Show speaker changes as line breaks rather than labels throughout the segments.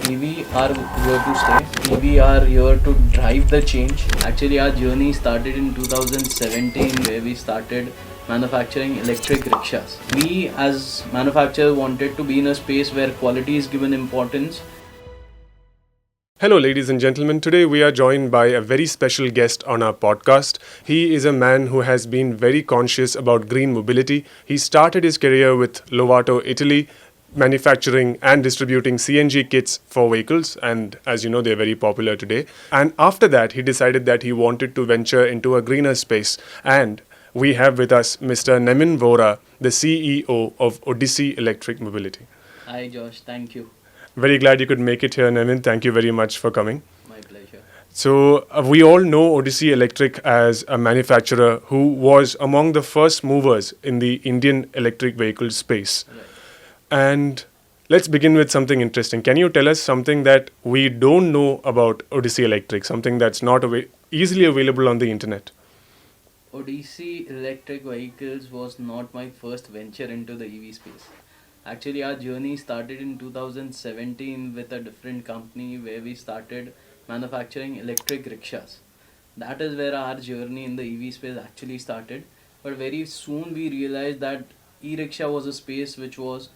EV are here to stay. EV are here to drive the change. Actually, our journey started in 2017 where we started manufacturing electric rickshaws. We as manufacturers wanted to be in a space where quality is given importance.
Hello, ladies and gentlemen. Today we are joined by a very special guest on our podcast. He is a man who has been very conscious about green mobility. He started his career with Lovato, Italy, manufacturing and distributing CNG kits for vehicles, and as you know, they're very popular today. And after that, he decided that he wanted to venture into a greener space. And we have with us Mr. Nemin Vora, the CEO of Odysse Electric Mobility.
Hi Josh, thank you.
Very glad you could make it here, Nemin. Thank you very much for coming.
My pleasure.
So, we all know Odysse Electric as a manufacturer who was among the first movers in the Indian electric vehicle space.
Right.
And let's begin with something interesting. Can you tell us something that we don't know about Odysse Electric, something that's not easily available on the internet?
Odysse Electric Vehicles was not my first venture into the EV space. Actually, our journey started in 2017 with a different company where we started manufacturing electric rickshaws. That is where our journey in the EV space actually started. But very soon we realized that e-rickshaw was a space which was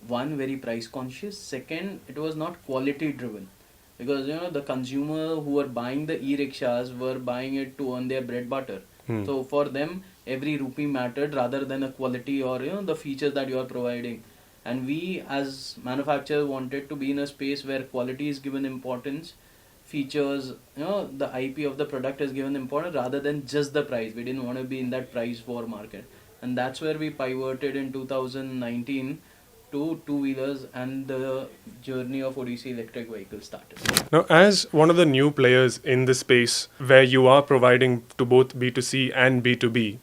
one, very price conscious. Second, it was not quality driven, because the consumer who were buying the e-rickshaws were buying it to earn their bread butter. So for them, every rupee mattered rather than a quality or the features that you are providing. And we as manufacturers wanted to be in a space where quality is given importance, features, the IP of the product is given importance rather than just the price. We didn't want to be in that price war market, and that's where we pivoted in 2019 to two-wheelers, and the journey of Odysse Electric Vehicles started.
Now, as one of the new players in the space where you are providing to both B2C and B2B,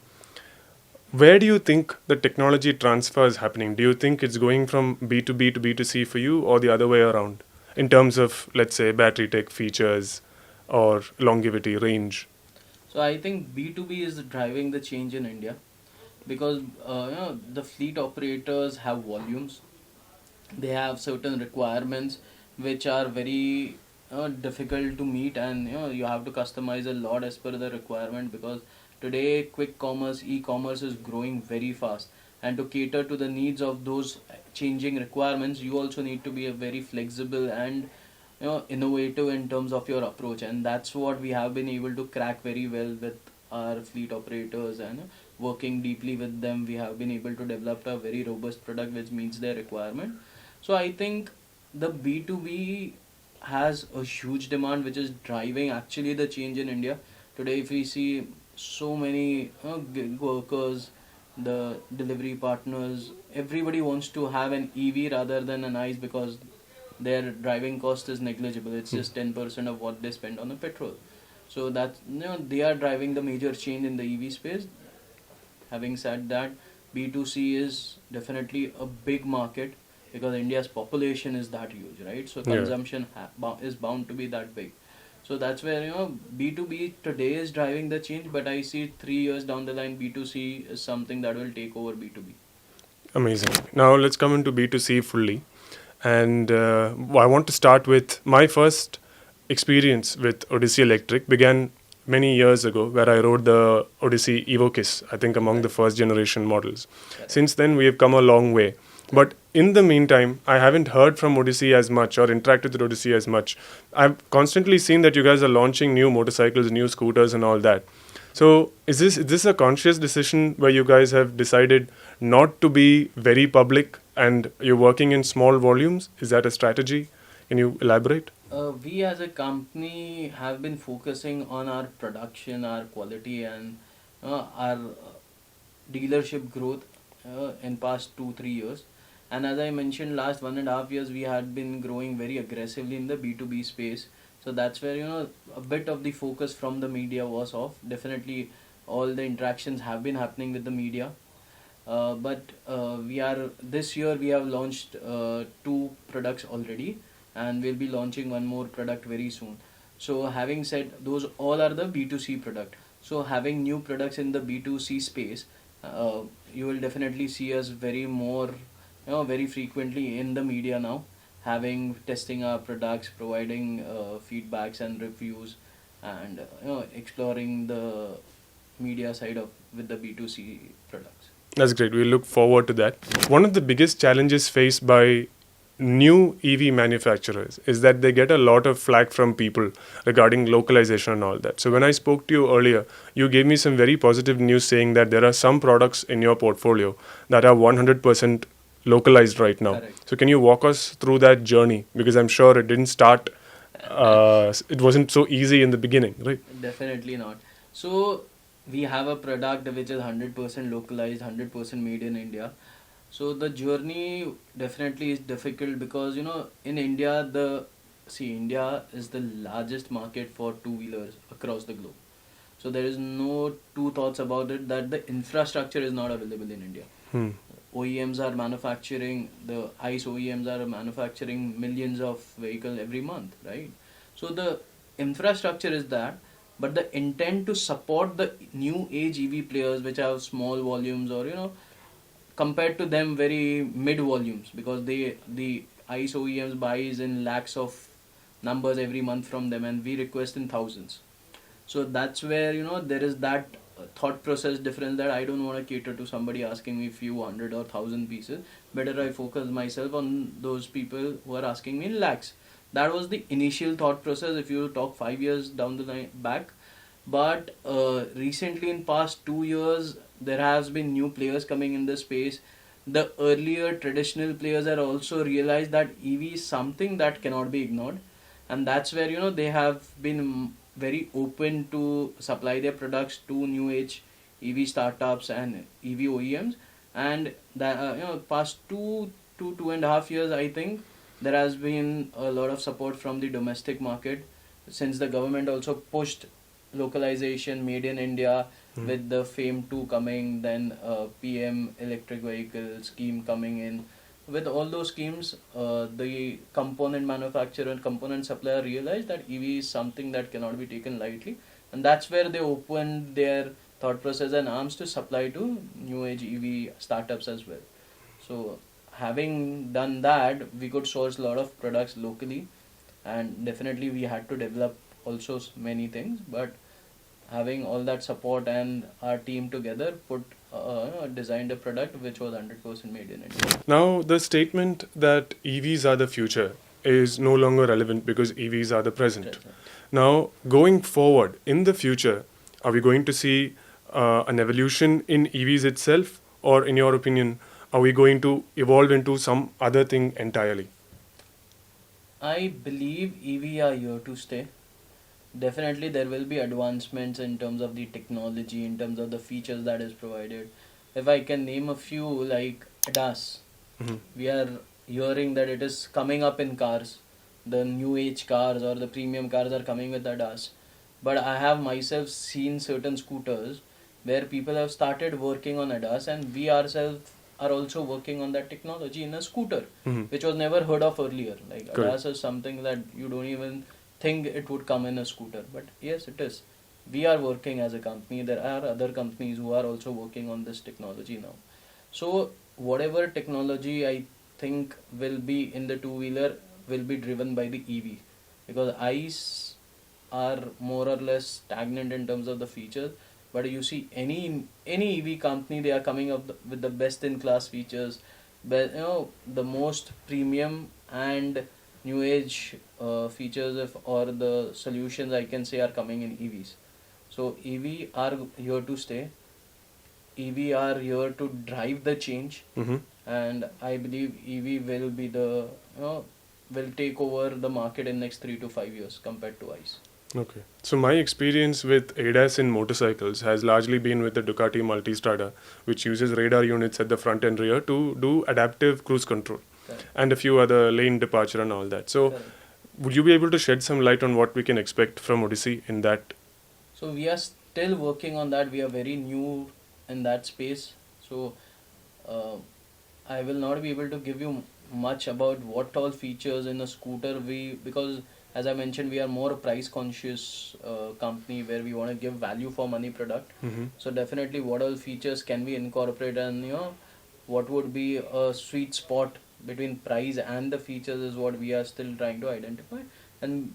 where do you think the technology transfer is happening? Do you think it's going from B2B to B2C for you, or the other way around, in terms of, let's say, battery tech features or longevity, range?
So I think B2B is driving the change in India, because the fleet operators have volumes. They have certain requirements which are very difficult to meet, and you have to customize a lot as per the requirement, because today quick commerce, e-commerce is growing very fast, and to cater to the needs of those changing requirements, you also need to be a very flexible and innovative in terms of your approach. And that's what we have been able to crack very well with our fleet operators, and working deeply with them, we have been able to develop a very robust product which meets their requirement. So I think the B2B has a huge demand which is driving actually the change in India. Today if we see so many gig workers, the delivery partners, everybody wants to have an EV rather than an ICE, because their driving cost is negligible. It's just 10% of what they spend on a petrol. So that they are driving the major change in the EV space. Having said that, B2C is definitely a big market, because India's population is that huge, right? So
Yeah.
consumption is bound to be that big. So that's where B2B today is driving the change, but I see 3 years down the line B2C is something that will take over B2B.
Amazing. Now let's come into B2C fully. And I want to start with my first experience with Odysse Electric began many years ago, where I rode the Odyssey Evokis, I think among the first generation models.
Correct.
Since then, we have come a long way. But in the meantime, I haven't heard from Odyssey as much or interacted with Odyssey as much. I've constantly seen that you guys are launching new motorcycles, new scooters and all that. So is this a conscious decision where you guys have decided not to be very public and you're working in small volumes? Is that a strategy? Can you elaborate?
We as a company have been focusing on our production, our quality, and our dealership growth in past 2-3 years. And as I mentioned, last 1.5 years we had been growing very aggressively in the B2B space. So that's where a bit of the focus from the media was off. Definitely, all the interactions have been happening with the media. But we are this year we have launched 2 products already, and we'll be launching one more product very soon. So having said, those all are the B2C product. So having new products in the B2C space, you will definitely see us very frequently in the media now, having testing our products, providing feedbacks and reviews, and exploring the media side of with the B2C products.
That's great. We look forward to that. One of the biggest challenges faced by new EV manufacturers is that they get a lot of flack from people regarding localization and all that. So when I spoke to you earlier, you gave me some very positive news saying that there are some products in your portfolio that are 100% localized right now.
Correct.
So can you walk us through that journey? Because I'm sure it didn't start, it wasn't so easy in the beginning, right?
Definitely not. So we have a product which is 100% localized, 100% made in India. So the journey definitely is difficult because in India India is the largest market for two-wheelers across the globe. So there is no two thoughts about it that the infrastructure is not available in India.
Hmm.
OEMs are manufacturing, the ICE OEMs are manufacturing millions of vehicles every month, right? So the infrastructure is that, but the intent to support the new age EV players which have small volumes or compared to them very mid volumes, because the ICE OEMs buys in lakhs of numbers every month from them and we request in thousands. So that's where there is that thought process difference that I don't want to cater to somebody asking me few hundred or thousand pieces. Better I focus myself on those people who are asking me in lakhs. That was the initial thought process if you talk 5 years down the line back. But recently in past 2 years there has been new players coming in the space. The earlier traditional players are also realized that EV is something that cannot be ignored, and that's where they have been very open to supply their products to new age EV startups and EV OEMs. And that past 2.5 years, I think there has been a lot of support from the domestic market, since the government also pushed localization, made in India, with the FAME 2 coming, then PM electric vehicle scheme coming in. With all those schemes, the component manufacturer and component supplier realized that EV is something that cannot be taken lightly, and that's where they opened their thought process and arms to supply to new age EV startups as well. So, having done that, we could source a lot of products locally, and definitely we had to develop also many things, but having all that support and our team together designed a product which was 100% made in India.
Now, the statement that EVs are the future is no longer relevant because EVs are the present.
Present.
Now, going forward, in the future, are we going to see an evolution in EVs itself, or in your opinion, are we going to evolve into some other thing entirely?
I believe EV are here to stay. Definitely, there will be advancements in terms of the technology, in terms of the features that is provided. If I can name a few, like ADAS,
Mhm.
we are hearing that it is coming up in cars. The new age cars or the premium cars are coming with ADAS. But I have myself seen certain scooters where people have started working on ADAS, and we ourselves are also working on that technology in a scooter,
Mhm.
which was never heard of earlier. Like
Correct.
ADAS is something that you don't even think it would come in a scooter, but yes, it is. We are working as a company. There are other companies who are also working on this technology now. So whatever technology I think will be in the two-wheeler will be driven by the EV, because ICE are more or less stagnant in terms of the features. But you see any EV company, they are coming up with the best in class features, but the most premium and new age features or the solutions I can say are coming in EVs. So EV are here to stay. EV are here to drive the change,
Mhm.
and I believe EV will be the will take over the market in next 3 to 5 years compared to ICE.
Okay. So my experience with ADAS in motorcycles has largely been with the Ducati Multistrada, which uses radar units at the front and rear to do adaptive cruise control
Correct.
and a few other lane departure and all that. So
Correct.
would you be able to shed some light on what we can expect from Odyssey in that?
So we are still working on that. We are very new in that space. So uh, I will not be able to give you much about what all features in a scooter because as I mentioned, we are more a price conscious company where we want to give value for money product.
Mhm.
So definitely what all features can we incorporate, and what would be a sweet spot between price and the features is what we are still trying to identify, and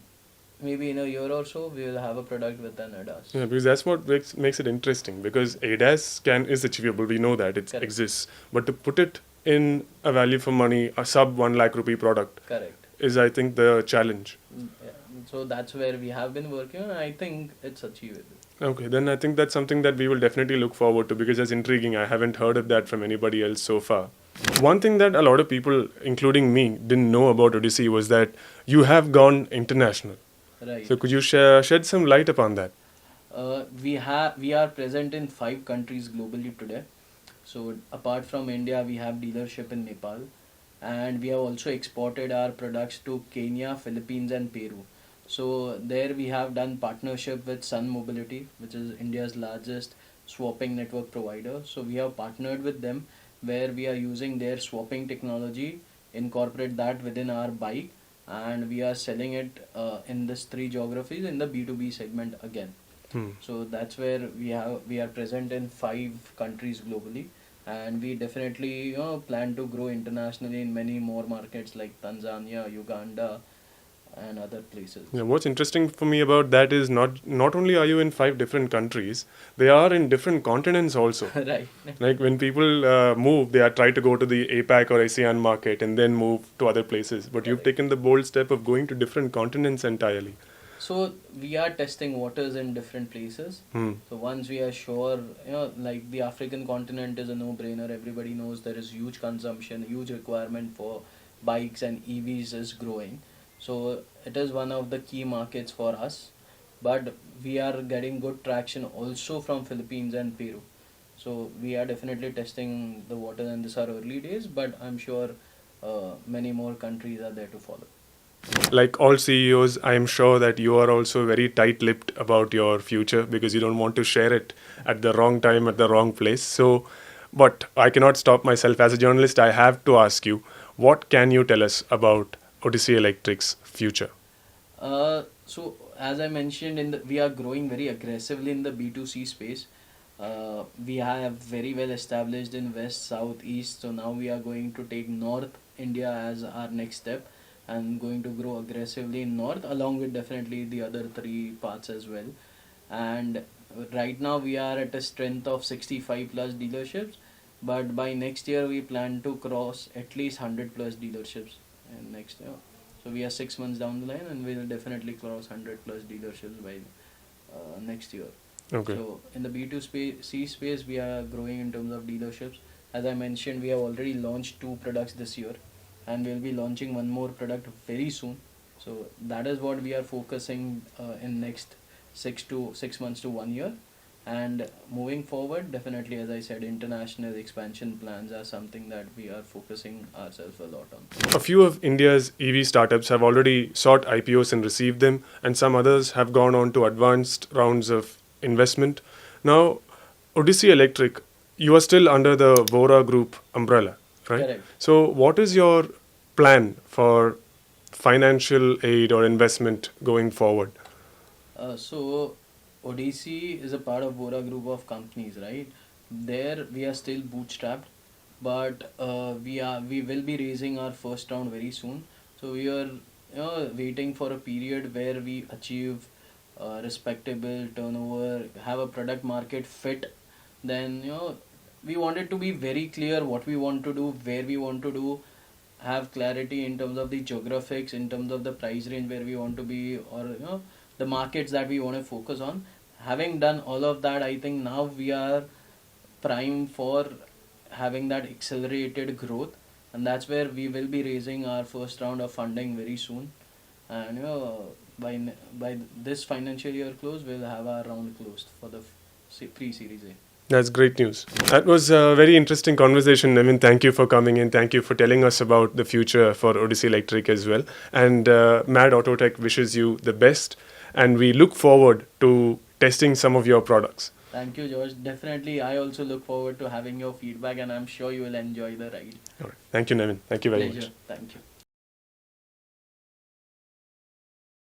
maybe in a year or so we will have a product with an ADAS.
Yeah, because that's what makes it interesting. Because ADAS is achievable. We know that it
Correct.
exists, but to put it in a value for money, a sub 1 lakh rupee product,
Correct.
is I think the challenge.
Yeah. So that's where we have been working, and I think it's achievable.
Okay, then I think that's something that we will definitely look forward to because that's intriguing. I haven't heard of that from anybody else so far. One thing that a lot of people, including me, didn't know about Odyssey was that you have gone international.
Right.
So could you shed some light upon that?
We are present in 5 countries globally today. So apart from India, we have dealership in Nepal, and we have also exported our products to Kenya, Philippines, and Peru. So there we have done partnership with Sun Mobility, which is India's largest swapping network provider. So we have partnered with them, where we are using their swapping technology, incorporate that within our bike, and we are selling it in this 3 geographies in the B2B segment again.
Hmm.
So that's where we are present in 5 countries globally, and we definitely plan to grow internationally in many more markets like Tanzania, Uganda, and other places.
Yeah, what's interesting for me about that is not only are you in 5 different countries, they are in different continents also.
Right.
Like when people move, they are try to go to the APAC or ASEAN market and then move to other places. But you've
Correct.
taken the bold step of going to different continents entirely.
So we are testing waters in different places.
Hmm.
So once we are sure, like the African continent is a no-brainer. Everybody knows there is huge consumption, huge requirement for bikes, and EVs is growing. So it is one of the key markets for us. But we are getting good traction also from Philippines and Peru. So we are definitely testing the waters, and these are early days. But I'm sure many more countries are there to follow.
Like all CEOs, I am sure that you are also very tight-lipped about your future because you don't want to share it at the wrong time, at the wrong place. So, but I cannot stop myself. As a journalist, I have to ask you, what can you tell us about Odysse Electric's future?
So as I mentioned, we are growing very aggressively in the B2C space. We have very well established in West, South, East. So now we are going to take North India as our next step, and going to grow aggressively in North, along with definitely the other 3 parts as well. And right now we are at a strength of 65 plus dealerships, but by next year we plan to cross at least 100 plus dealerships in next year. So we are 6 months down the line, and we will definitely cross 100 plus dealerships by next year.
Okay.
So in the B2C space, we are growing in terms of dealerships. As I mentioned, we have already launched 2 products this year, and we'll be launching one more product very soon. So that is what we are focusing in next 6 months to 1 year. And moving forward, definitely, as I said, international expansion plans are something that we are focusing ourselves a lot on.
A few of India's EV startups have already sought IPOs and received them, and some others have gone on to advanced rounds of investment. Now, Odysse Electric, you are still under the Vora Group umbrella, right?
Correct.
So, what is your plan for financial aid or investment going forward?
So Odysse is a part of Vora group of companies, right? There we are still bootstrapped, but we will be raising our first round very soon. So we are waiting for a period where we achieve respectable turnover, have a product market fit. Then we wanted to be very clear what we want to do, where we want to do, have clarity in terms of the geographics, in terms of the price range where we want to be, or the markets that we want to focus on. Having done all of that, I think now we are prime for having that accelerated growth, and that's where we will be raising our first round of funding very soon. And by this financial year close, we'll have our round closed for the pre-series A.
That's great news. That was a very interesting conversation, Nemin. Thank you for coming in. Thank you for telling us about the future for Odysse Electric as well. And Mad Autotech wishes you the best. And we look forward to testing some of your products.
Thank you, George. Definitely, I also look forward to having your feedback, and I'm sure you will enjoy the ride.
All right. Thank you, Nemin. Thank you very
Pleasure.
much.
Thank you.